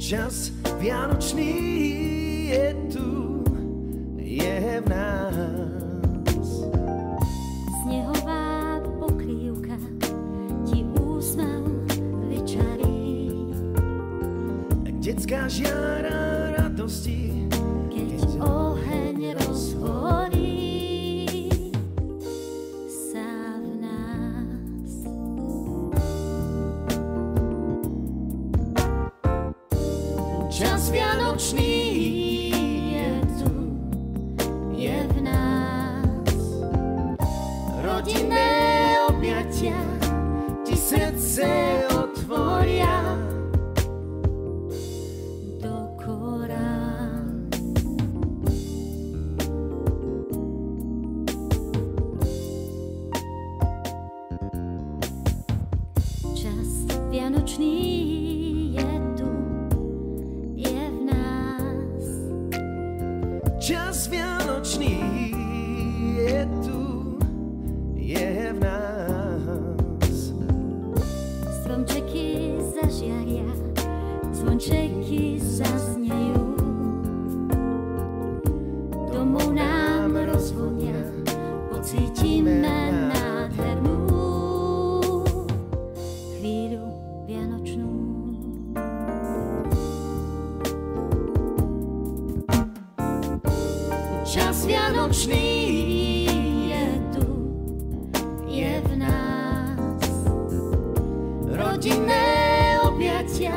Čas vianočný je tu, je v nás. Snehová pokrývka ti úsmev vyčarí. Detská žiara radosti, keď oheň rozhorí sa v nás. Čas vianočný je tu, je v nás. Rodinné objatia ti srdce otvoria Do korán. Čas vianočný je tu, je v nás. Čas vianočný je tu, je v nás. Stromčeky zažiaria, zvončeky zaznejú. Domov nám rozvonia, pocítime nádhernú chvíľu vianočnú. Čas vianočný Je tu, je v nás. rodinné objatia